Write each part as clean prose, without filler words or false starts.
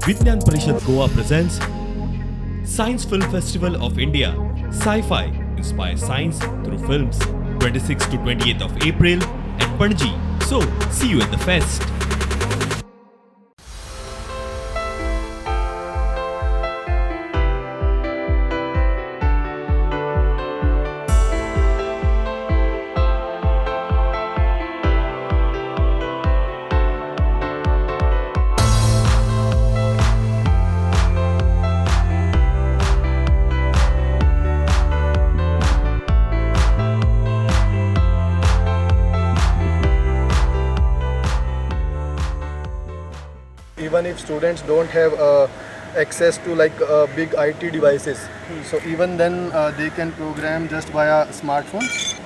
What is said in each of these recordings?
Vignan Parishad Goa presents Science Film Festival of India. Sci-Fi inspires science through films. 26th to 28th of April at Panji. So, see you at the fest. Even if students don't have access to big IT devices, so even then they can program just via smartphones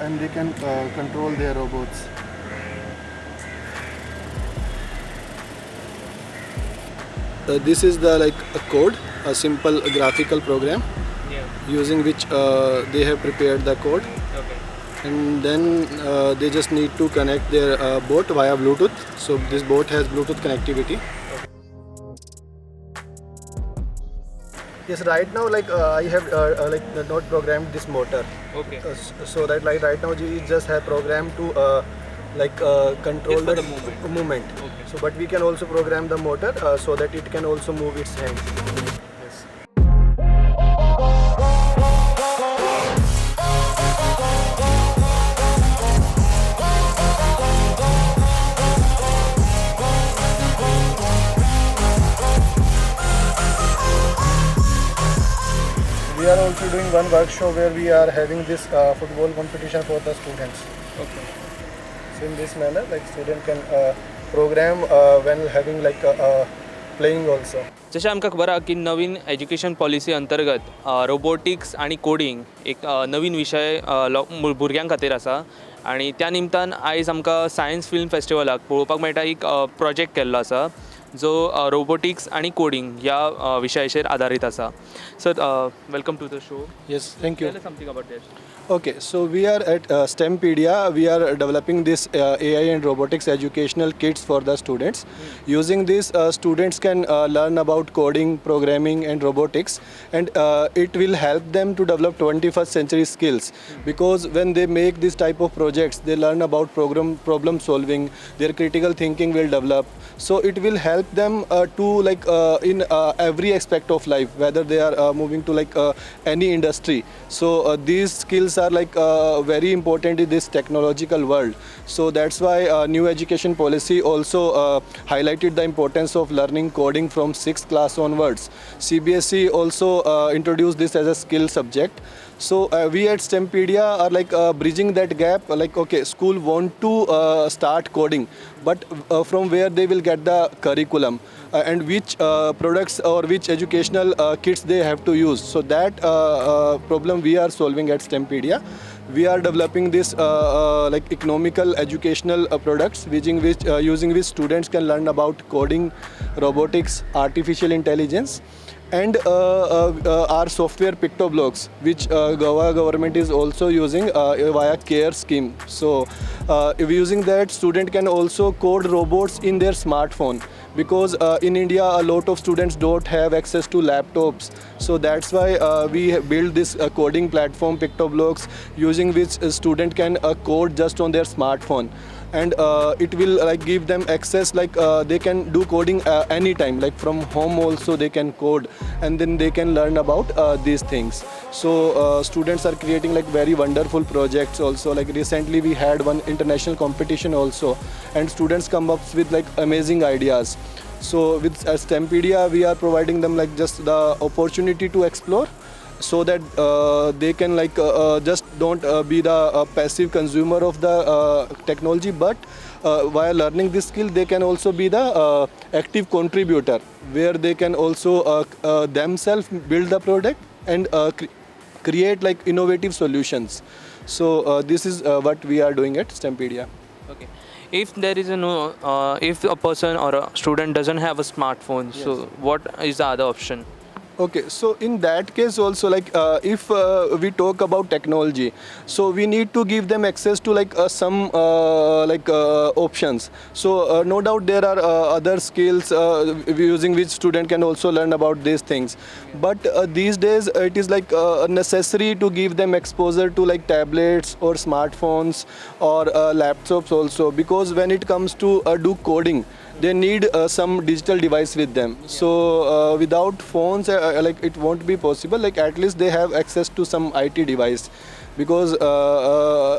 and they can control their robots. This is the a code, a simple graphical program using which they have prepared the code. And then they just need to connect their boat via Bluetooth. So this boat has Bluetooth connectivity. Yes, right now I have not programmed this motor. Okay. So that right now we just have programmed to control the movement. Okay. So but we can also program the motor so that it can also move its hand. Yes. We are also doing one workshop where we are having this football competition for the students. Okay. So in this manner, student can program when having playing also. जशें आमकां खबर आसा की नवीन education policy अंतर्गत robotics आणि coding एक नवीन विशय भुरग्यां खातीर आसा आणि त्या निमतान आयज आमकां सायन्स फिल्म फेस्टिवलाक पळोवपाक मेळटा एक प्रोजेक्ट केल्लो आसा जो रोबोटिक्स आणि कोडिंग ह्या विशयाचेर आधारीत आसा. Sir welcome to the show. Yes, thank you. Tell us something about this. Okay, so we are at STEMpedia. We are developing this AI and robotics educational kits for the students. Using this, students can learn about coding, programming and robotics, and it will help them to develop 21st century skills, because when they make this type of projects, they learn about problem solving, their critical thinking will develop. So it will help them to in every aspect of life, whether they are moving to any industry. So these skills are very important in this technological world. So that's why new education policy also highlighted the importance of learning coding from 6th class onwards. CBSE also introduced this as a skill subject. So we at STEMpedia are bridging that gap. Okay, school want to start coding, but from where they will get the curriculum and which products or which educational kits they have to use. So that problem we are solving at STEMpedia. We are developing this economical educational products using which students can learn about coding, robotics, artificial intelligence, and our software PictoBlocks, which Goa government is also using via CARE scheme. So if using that, student can also code robots in their smartphone, because in India a lot of students don't have access to laptops. So that's why we build this coding platform PictoBlocks, using which a student can code just on their smartphone. And it will give them access, they can do coding anytime, from home also they can code, and then they can learn about these things. So students are creating very wonderful projects also. Recently we had one international competition also, and students come up with amazing ideas. So with STEMpedia we are providing them just the opportunity to explore, so that they can just don't be the passive consumer of the technology, but while learning this skill they can also be the active contributor, where they can also themselves build the product and create innovative solutions. So this is what we are doing at STEMpedia. Okay. If there is if a person or a student doesn't have a smartphone, Yes. so what is the other option? Okay, so in that case also, like if we talk about technology, so we need to give them access to like some options. So no doubt there are other skills using which student can also learn about these things. But these days it is like necessary to give them exposure to like tablets or smartphones or laptops also, because when it comes to do coding, they need some digital device with them. So without phones, like it won't be possible. Like at least they have access to some IT device, because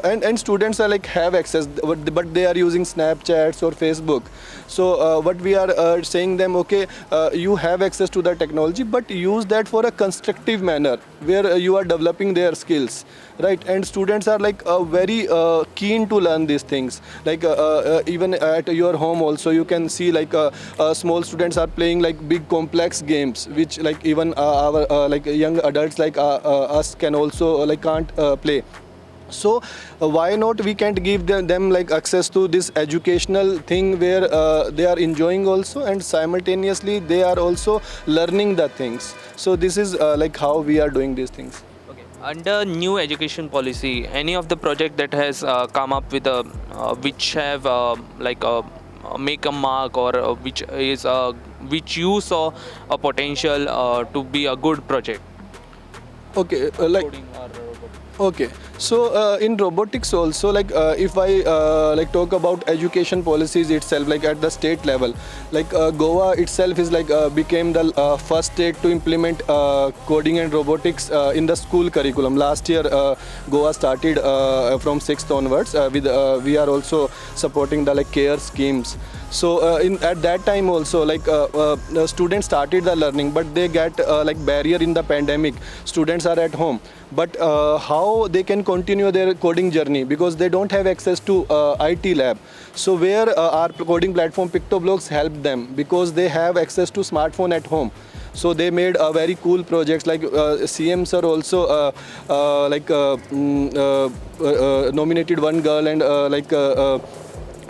and students are like have access, but they are using Snapchats or Facebook. So what we are saying them, okay, you have access to the technology, but use that for a constructive manner where you are developing their skills, right? And students are like very keen to learn these things. Like even at your home also, you can see like small students are playing like big complex games, which like even our like young adults like us can also like can't play. So why not we can't give them like access to this educational thing where they are enjoying also, and simultaneously they are also learning the things. So this is like how we are doing these things. Okay. Under new education policy, any of the project that has come up with a which have like make a mark, or which is which you saw a potential to be a good project? Okay, like Coding or robotics. okay, so in robotics also, like if I like talk about education policies itself, like at the state level, like Goa itself is like became the first state to implement coding and robotics in the school curriculum. Last year, Goa started from 6th onwards. With we are also supporting the like care schemes. So at that time also, like the students started the learning, but they get like barrier in the pandemic. Students are at home, but how they can continue their coding journey, because they don't have access to IT lab. So where our coding platform PictoBlocks help them, because they have access to smartphone at home. So they made a very cool projects, like CM sir also nominated one girl and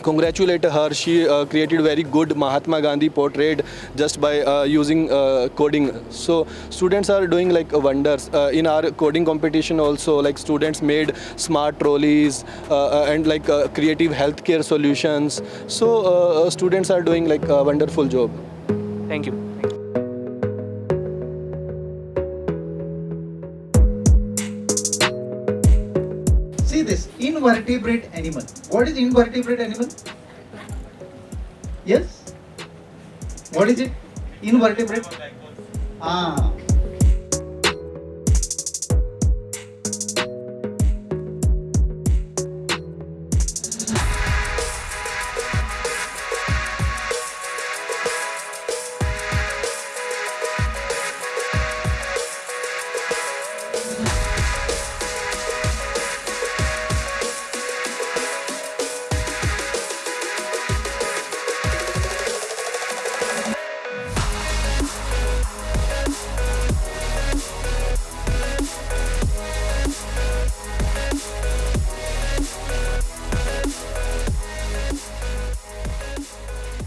congratulate her. She created very good Mahatma Gandhi portrait just by using coding. So students are doing like wonders in our coding competition also. Like students made smart trolleys and like creative healthcare solutions. So students are doing like a wonderful job. Thank you. See this invertebrate animal. What is invertebrate animal? Yes? What is it? Invertebrate? Ah.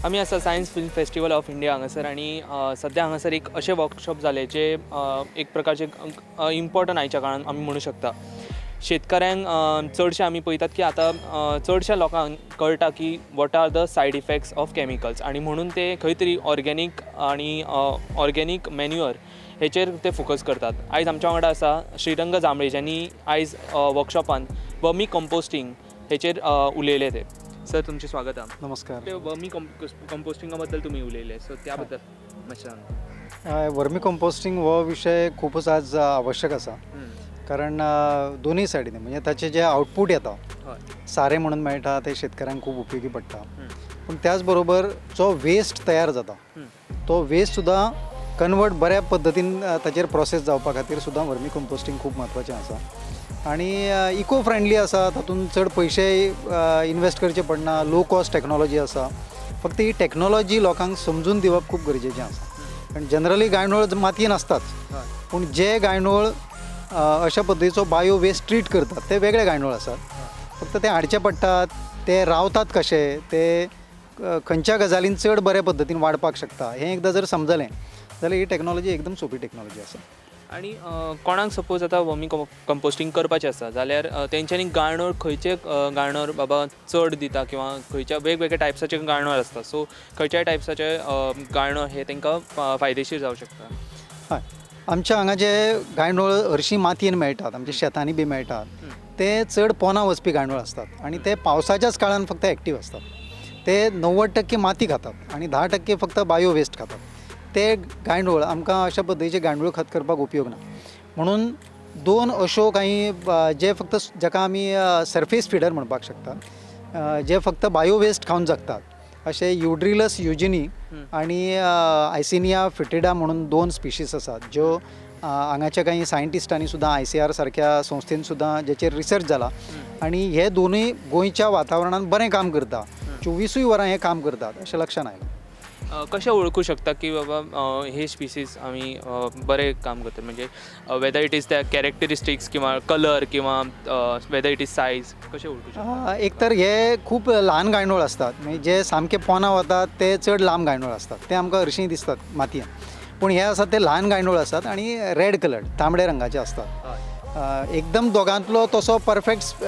आमी आसा science film festival of India हांगासर, आनी सद्या हांगासर एक अशें workshop जाले जे एक प्रकारचे इम्पॉर्टंट आयच्या काळान आमी म्हणू शकता. शेतकऱ्यांक चडशे आमी पळयतात की आतां चडशा लोकांक कळटा की what are the side effects of chemicals, आनी म्हणून ते खंय तरी ऑर्गेनीक आनी ऑर्गेनीक मॅन्युअर हेचेर ते फोकस करतात. आयज आमच्या वांगडा आसा श्रीरंग जांबळे, ज्यांनी आयज वर्कशॉपान वर्मी कंपोस्टिंग हेचेर उलयले ते. सर, तुमचे स्वागत आहे. नमस्कार. ते वर्मी कंपोस्टिंगा बद्दल तुम्ही उलयले, सो त्या बद्दल मातशें सांगा. वर्मी कंपोस्टिंग हो विशय खूपच आज आवश्यक आसा, कारण दोन्ही सायडीन म्हणजे ताचे जे आउटपूट येता सारे म्हणून मेळटा ते शेतकऱ्यांक खूप उपयोगी पडटा, पूण त्याच बरोबर जो वेस्ट तयार जाता तो वेस्ट सुद्दां कन्वर्ट बऱ्या पद्दतीन ताचेर प्रोसेस जावपा खातीर सुद्दां वर्मी कंपोस्टिंग खूप महत्वाचें आसा. आणि इको फ्रेंडली आसा, तातूंत चड पयशे इन्वेस्ट करचे पडना, लो कॉस्ट टॅक्नॉलॉजी आसा. फक्त ही टॅक्नॉलॉजी लोकांक समजून दिवप खूप गरजेचें आसा, कारण जनरली गायनोळ मातयेन आसताच, पूण जे गायनोळ अशा पद्दतीचो बायो वेस्ट ट्रीट करतात ते वेगळे गायनोळ आसात. फक्त ते हाडचे पडटात, ते रावतात कशे, ते खंयच्या गजालीन चड बऱ्या पद्दतीन वाडपाक शकता हें एकदां जर समजलें जाल्यार ही टॅक्नॉलॉजी एकदम सोपी टॅक्नॉलॉजी आसा. आणि कोणाक सपोज आतां वर्मी कंपोस्टिंग करपाचें आसा जाल्यार तेंच्यांनी गांडोळ खंयचे गांडोळ बाबा चड दिता किंवा खंयच्या वेगवेगळ्या टायप्साचे गांडोळ आसता, सो खंयच्याय टायप्साचे गांडोळ हे तांकां फायदेशीर जावं शकता. हय, आमच्या हांगा जे गांडोळ हरशीं मातयेन मेळटात, आमच्या शेतांनी बी मेळटात, ते चड पोंदां वचपी गांडोळ असतात आणि ते पावसाच्याच काळान फक्त एक्टीव असतात. ते 90% माती खातात आणि 10% फक्त बायो वेस्ट खातात. ते गांडोळ आमकां अशा पद्दतीचे गांडूळ खत करपाक उपयोग ना. म्हणून 2 अश्यो काही जे फक्त जाका आमी सरफेस फिडर म्हणपाक शकतात, जे फक्त बायो वेस्ट खावन जगतात, अशे युड्रिलस युजिनी आणि आयसिनिया फिटिडा म्हणून 2 स्पिशीस आसात, ज्यो हांगाच्या काही सायंटिस्टांनी सुद्दां ICR सारक्या संस्थेन सुद्दां जेचेर रिसर्च जाला आणि हे दोनूय गोंयच्या वातावरणान बरें काम करता. 24 वरां हे काम करतात अशें लक्षात आयलां. कशें वळखूं शकता की बाबा हे स्पिसीस आमी बरें काम करतात, म्हणजे whether it is the characteristics किंवा कलर किंवा वेदर इट इज सायज, कशें वळखूं शकता? एक तर हे खूब ल्हान गांडोळ असतात, म्हणजे जे सामके पोंदां वतात ते चड लांब गांडोळ असतात, ते आमकां हरशीं दिसतात मातयेन. पूण हे आसात ते ल्हान गांडोळ आसात आणि रेड कलर तांबडे रंगाचे असतात. एकदम दोगांतलो तसो परफेक्ट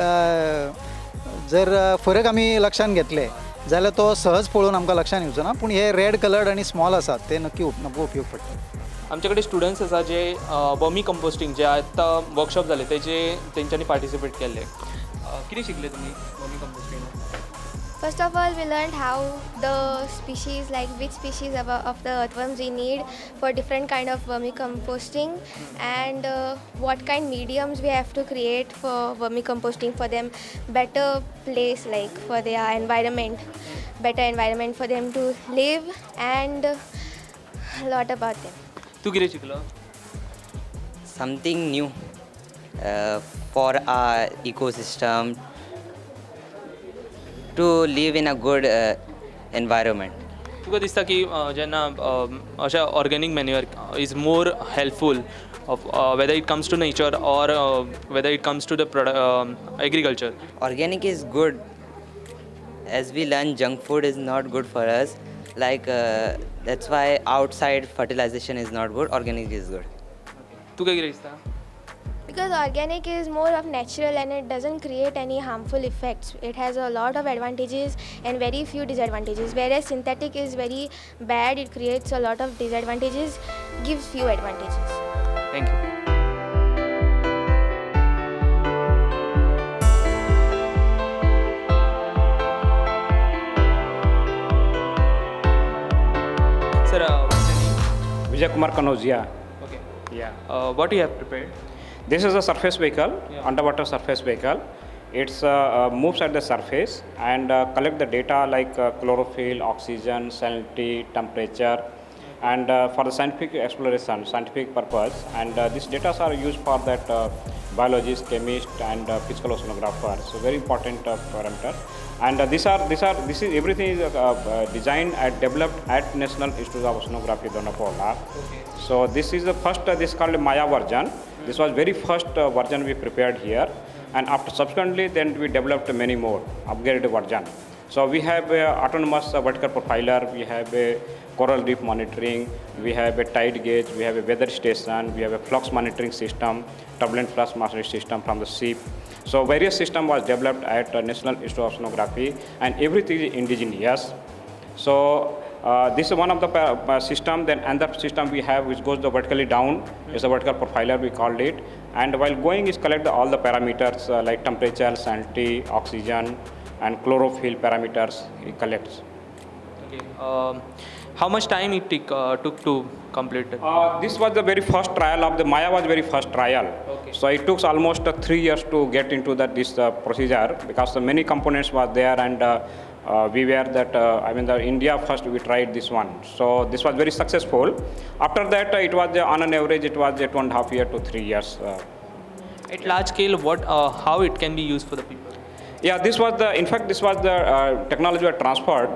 जर फरक आमी लक्षात घेतले जाल्यार तो सहज पळोवन आमकां लक्षात येवचो ना, पूण हे रेड कलर्ड आनी स्मॉल आसात ते नक्की उपयोग पडटा. आमचे कडेन स्टुडंट्स आसा जे वर्मी कंपोस्टिंग जे आतां वर्कशॉप जाले तेजे तेंच्यांनी पार्टिसिपेट केल्ले. कितें शिकले तुमी vermi composting? First of all, we learned how the species, like which species of the earthworms we need for different kind of vermicomposting, and what kind mediums we have to create for vermicomposting for them better place, like for their environment, better environment for them to live, and a lot about them. तू कितें शिकलो? Something new for our ecosystem to live in a good environment. तुका दिसता की जेन्ना अशें organic manure is more helpful of whether it comes to nature or whether it comes to the agriculture? Organic is good. As we learn, junk food is not good for us. Like that's why outside fertilization is not good. Organic is good. तुका कितें दिसता? Because organic is more of natural and it doesn't create any harmful effects. It has a lot of advantages and very few disadvantages. Whereas synthetic is very bad, it creates a lot of disadvantages, gives few advantages. Thank you. Sir, what's your name? Vijay Kumar Kanojia. Okay. Yeah. What you have prepared? This is a surface vehicle, Yeah. underwater surface vehicle. It's moves at the surface and collect the data like chlorophyll, oxygen, salinity, temperature, and for the scientific exploration, scientific purpose. And these data are used for that biologists, chemists, and physical oceanographers. So very important parameter. And this is everything is designed and developed at National Institute of Oceanography, Donapola. Okay. So this is the first. This is called Maya version. This was very first version we prepared here, and after subsequently then we developed many more upgraded version. So we have a autonomous vertical profiler, we have a coral reef monitoring, we have a tide gauge, we have a weather station, we have a flux monitoring system, turbulent flux monitoring system from the ship. So various system was developed at National Institute of Oceanography, and everything is indigenous. So this is one of the system. Then another system we have which goes vertically down is a vertical profiler, we called it. And while going is collect all the parameters like temperature, salinity, oxygen, and chlorophyll parameters it collects. Okay. How much time it took to complete it? This was the very first trial of the Maya was very first trial. Okay. So it took almost 3 years to get into this procedure because many components was there, and we were that the India first we tried this one. So this was very successful. After that it was on an average it was 2.5 years to 3 years. At large scale, how it can be used for the people? Yeah, this was the technology was transferred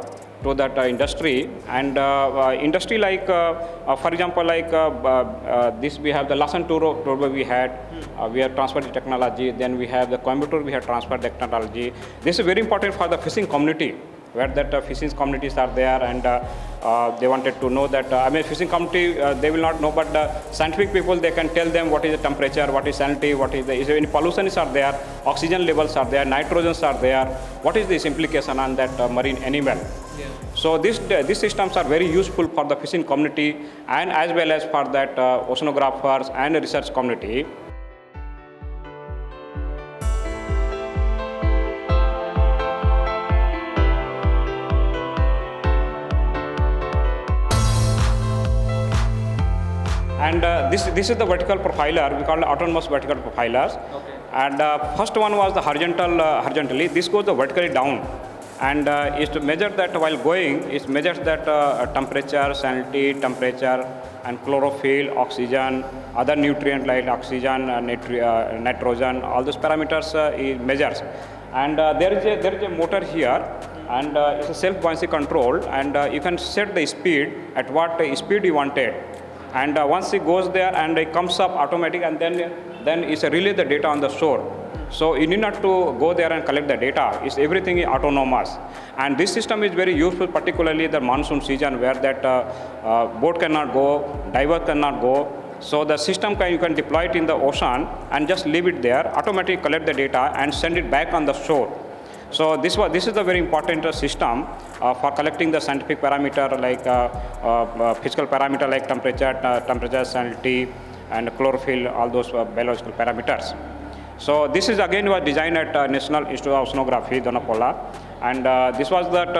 to that industry, and industry like for example like this we have the Lassen turbo we had, we have transferred the technology. Then we have the Coimbatore, we have transferred the technology. This is very important for the fishing community. where that fishing communities are there, and they wanted to know that, fishing community, they will not know, but scientific people, they can tell them what is the temperature, what is salinity, what is there any pollutions are there, oxygen levels are there, nitrogens are there, what is this implication on that marine animal. Yeah. So these systems are very useful for the fishing community and as well as for that oceanographers and research community. And this is the vertical profiler. We call it autonomous vertical profilers. Okay. And first one was the horizontally. This goes the vertically down, and is to measure that while going. It measures that temperature, salinity, temperature, and chlorophyll, oxygen, other nutrient like oxygen, nitrogen. All those parameters it measures. And there is a motor here, and it's a self-buoyancy control, and you can set the speed at what speed you wanted. And once it goes there and it comes up automatic, and then it's relay the data on the shore. So you need not to go there and collect the data. It's everything is autonomous. And this system is very useful, particularly the monsoon season where that boat cannot go, diver cannot go. So the system you can deploy it in the ocean and just leave it there, automatically collect the data and send it back on the shore. So this is a very important system for collecting the scientific parameter like physical parameter like temperature, salinity, and chlorophyll, all those biological parameters. So this is again was designed at National Institute of Oceanography, Donapola, and this was that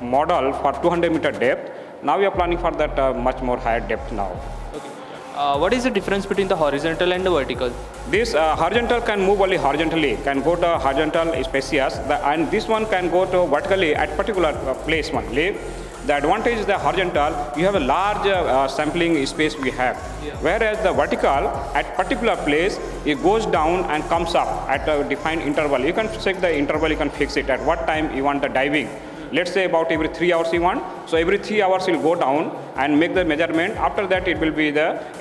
model for 200-meter depth. Now we are planning for that much more higher depth now. Okay. What is the difference between the horizontal and the vertical? This horizontal can move only horizontally, can go to horizontal spaces, and this one can go to vertically at particular place only. The advantage is the horizontal, you have a large sampling space we have. Yeah. Whereas the vertical, at particular place, it goes down and comes up at a defined interval. You can check the interval, you can fix it at what time you want the diving. Let's say about every 3 hours you want. So every 3 hours you'll go down and make the measurement. After that it will be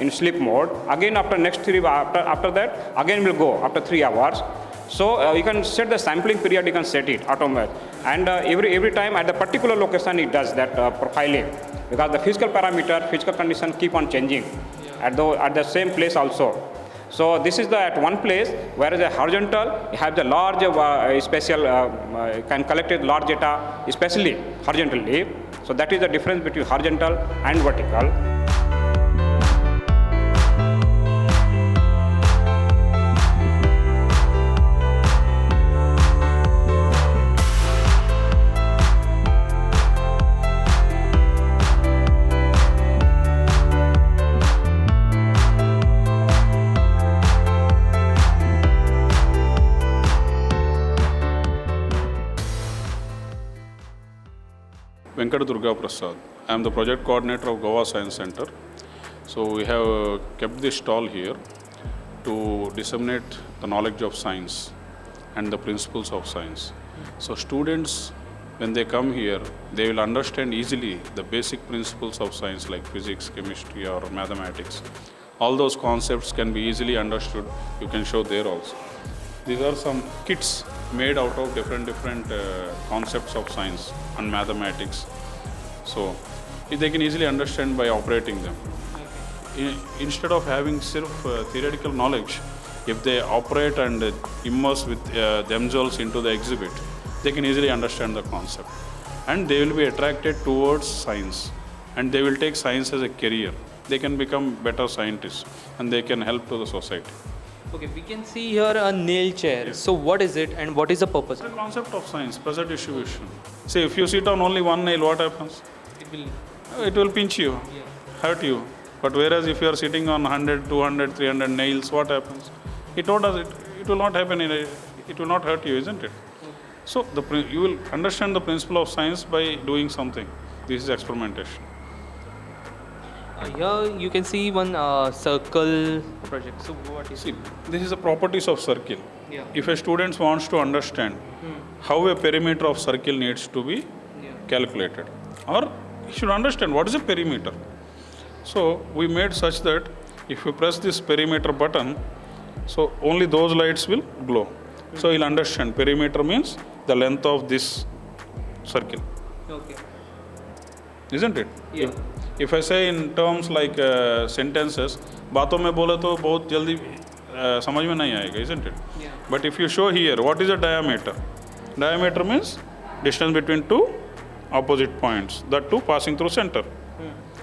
in sleep mode. Again after next 3 after that again will go after 3 hours. So you can set the sampling period. You can set it automatic, and every time at the particular location it does that profiling, because the physical parameter, physical condition keep on changing at the same place also. So this is at one place, whereas a horizontal, you have the large spatial, can collect large data, especially horizontally. So that is the difference between horizontal and vertical. Venkat Durga Prasad. I am the project coordinator of Goa Science Center. So we have kept this stall here to disseminate the knowledge of science and the principles of science. So students, when they come here, they will understand easily the basic principles of science like physics, chemistry, or mathematics. All those concepts can be easily understood. You can show there also. These are some kits made out of different concepts of science and mathematics. So they can easily understand by operating them. Instead of having theoretical knowledge, if they operate and immerse with themselves into the exhibit, they can easily understand the concept. And they will be attracted towards science. And they will take science as a career. They can become better scientists and they can help to the society. Okay, we can see here a nail chair. Yes. So what is it and what is the purpose? The concept of science, pressure distribution. See, if you sit on only one nail, what happens? It will pinch you, hurt you. But whereas if you are sitting on 100, 200, 300 nails, what happens? It will not happen. It will not hurt you, isn't it? So you will understand the principle of science by doing something. This is experimentation. Here you can see one circle project. So what is it? This is the properties of circle. Yeah. If a student wants to understand how a perimeter of circle needs to be calculated, or he should understand what is a perimeter. So we made such that if you press this perimeter button, so only those lights will glow. So he'll understand perimeter means the length of this circle. Okay. Isn't it? Yeah. If I say in terms like sentences, बातों में बोले तो बहुत जल्दी समझ में नहीं आएगा, isn't it? Yeah. But if you show here, what is a diameter? Diameter means distance between two opposite points, that two passing through center.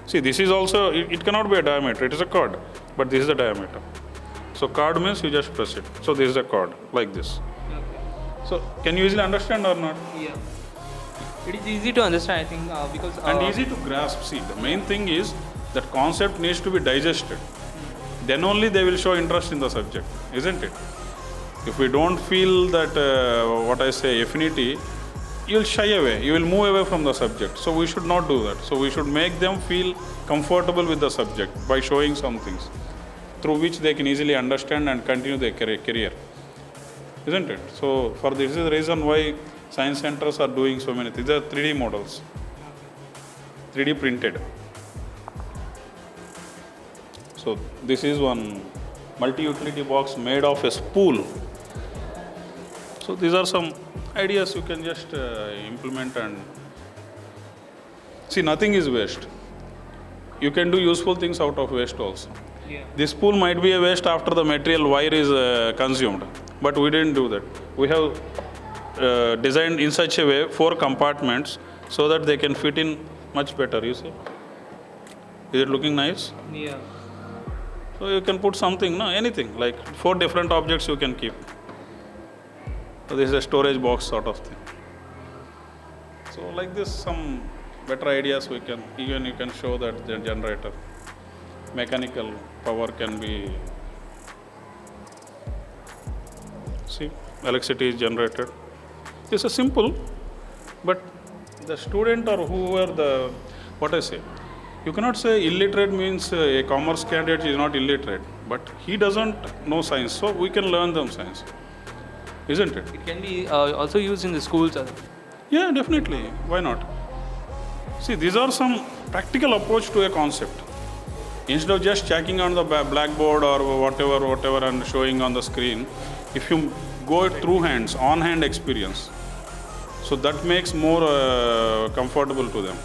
See, this is also, it cannot be a diameter, it is a chord, but this is the diameter. So chord means you just press it. So this is a chord, like this. So can you easily understand or not? Yeah. It is easy to understand, I think, because And easy to grasp. See, the main thing is that concept needs to be digested. Then only they will show interest in the subject, isn't it? If we don't feel that, affinity, you will shy away, you will move away from the subject. So we should not do that. So we should make them feel comfortable with the subject by showing some things through which they can easily understand and continue their career. Isn't it? So for this is the reason why science centers are doing so many things. These are 3D models, 3D printed. So this is one multi-utility box made of a spool. So these are some ideas you can just implement and see, nothing is waste. You can do useful things out of waste also. Yeah. This spool might be a waste after the material wire is consumed, but we didn't do that. We have designed in such a way 4 compartments so that they can fit in much better, you see. Is it looking nice? Yeah. So you can put something, no, anything, like 4 different objects you can keep. So this is a storage box sort of thing. So like this, some better ideas we can, even you can show that the generator, mechanical power can be, see, electricity is generated. It's a simple, but the student or whoever you cannot say illiterate means a commerce candidate is not illiterate, but he doesn't know science, so we can learn them science, isn't it? It can be also used in the schools. Yeah, definitely. Why not? See, these are some practical approach to a concept. Instead of just checking on the blackboard or whatever and showing on the screen, if you go through hands, on-hand experience, so that makes more comfortable to them.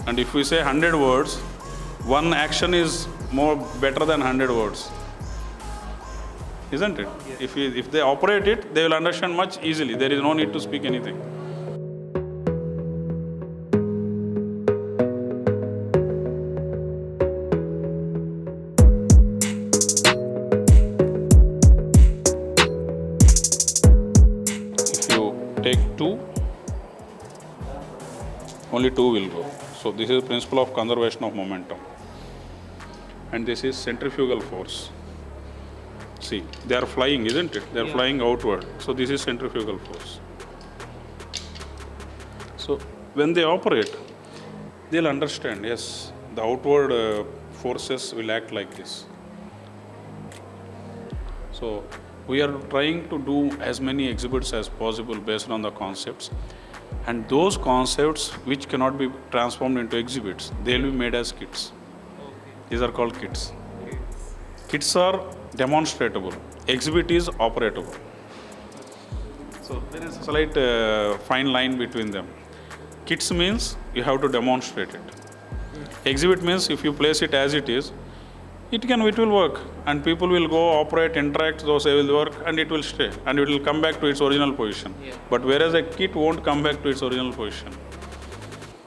And if we say 100 words, one action is more better than 100 words. Isn't it? Yes. If they operate it, they will understand much easily. There is no need to speak anything. If you take 2, only 2 will go. So this is the principle of conservation of momentum. And this is centrifugal force. See, they are flying, isn't it? They are flying outward. So this is centrifugal force. So when they operate, they'll understand, yes, the outward forces will act like this. So we are trying to do as many exhibits as possible based on the concepts. And those concepts which cannot be transformed into exhibits, they will be made as kits. These are called kits. Kits are demonstratable. Exhibit is operatable. So there is a slight fine line between them. Kits means you have to demonstrate it. Exhibit means if you place it as it is, it will work, and people will go operate, interact, those will work, and it will stay, and it will come back to its original position. Yeah. But whereas a kit won't come back to its original position.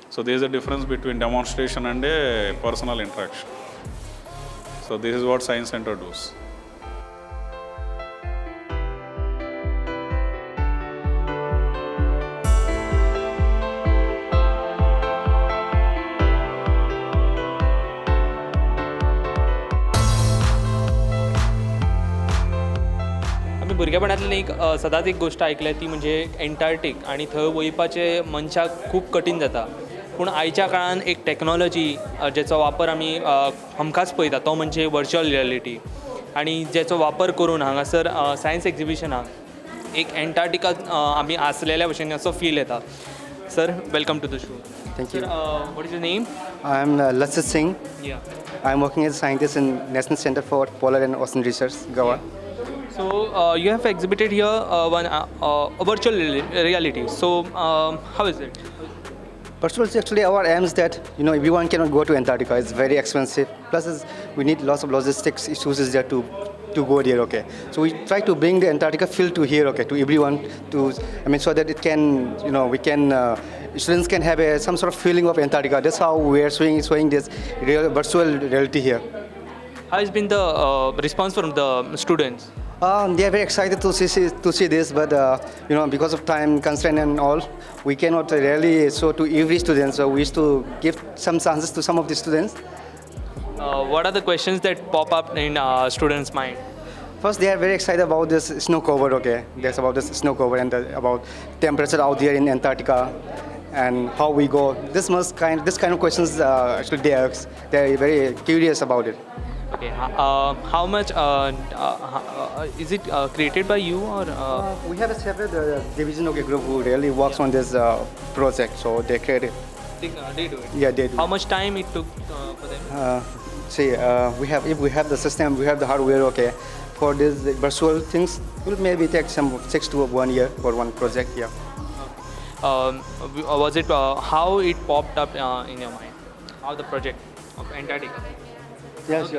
So there is a difference between demonstration and a personal interaction. So this is what Science Center does. आम्ही भुरगेपणांतल्यान एक सदांच एक गोष्ट ऐकल्या ती म्हणजे एंटार्क्टीक आणि थंय वयपाचें मनशाक खूब कठीण जाता. पूण आयच्या काळान एक टॅक्नॉलॉजी जेचो वापर आमी हमखास पळयता तो म्हणजे वर्च्युअल रियलिटी, आणि जेचो वापर करून हांगासर सायन्स एक्झिबिशनाक एक एंटार्क्टिका आमी आसलेल्या भशेन असो फील येता. Sir, welcome to the show. Thank you. What is your name? I'm Lassit Singh. Yeah. I'm working as a scientist in National Center for Polar and Ocean Research, Goa. So you have exhibited here one virtual reality. So how is it? Virtual is actually our aim is that everyone cannot go to Antarctica. It's very expensive. Plus, we need lots of logistics issues is there to go there. Okay, so we try to bring the Antarctica feel to here. Okay, to everyone so that it can we can students can have some sort of feeling of Antarctica. That's how we are showing this real virtual reality here. How has been the response from the students? They are very excited to see this, but because of time constraint and all, we cannot really show to every student. So we used to give some chances to some of the students. What are the questions that pop up in students' mind? First, they are very excited about this snow cover. Okay, that's about this snow cover and about temperature out there in Antarctica and how we go. This kind of questions actually they ask. They are very curious about it. Okay, how much is it created by you or? We have a separate division group who really works on this project, so they create it. They do it. Yeah, they do. How much time it took for them? If we have the system, we have the hardware. Okay, for these virtual things, it will maybe take some 6 to 1 year for one project. Yeah. Was it how it popped up in your mind? How the project of Antarctica? Yes.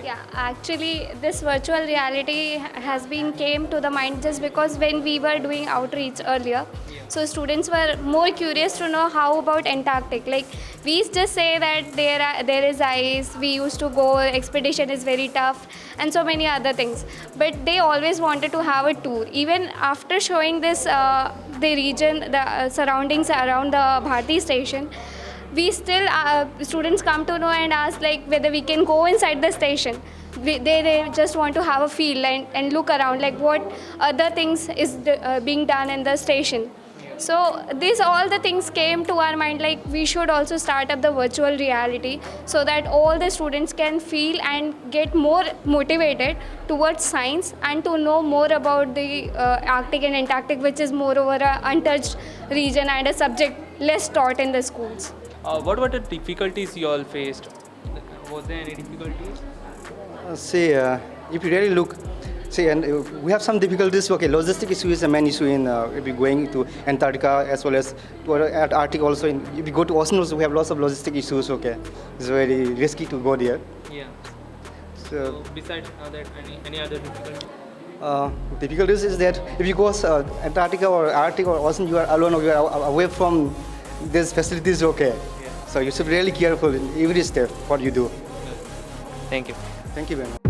Yeah, actually, this virtual reality has been came to the mind just because when we were doing outreach earlier, so students were more curious to know how about Antarctic. Like we just say that there is ice. We used to go. Expedition is very tough, and so many other things. But they always wanted to have a tour. Even after showing this, the region, the surroundings around the Bharti station. We still, students come to know and ask like whether we can go inside the station. They just want to have a feel and look around like what other things is being done in the station. So all the things came to our mind like we should also start up the virtual reality so that all the students can feel and get more motivated towards science and to know more about the Arctic and Antarctic, which is moreover an untouched region and a subject less taught in the schools. What were the difficulties you all faced? Was there any difficulties? If you really look, and we have some difficulties. Okay, logistic issue is a main issue in if you're going to Antarctica as well as to Arctic also. If you go to ocean also, we have lots of logistic issues. Okay, it's very risky to go there. Yeah. So besides that, any other difficulty? Difficulties is that if you go Antarctica or Arctic or ocean, you are alone or you are away from these facilities. Okay, yeah. So you should be really careful in every step what you do. Thank you. Thank you very much.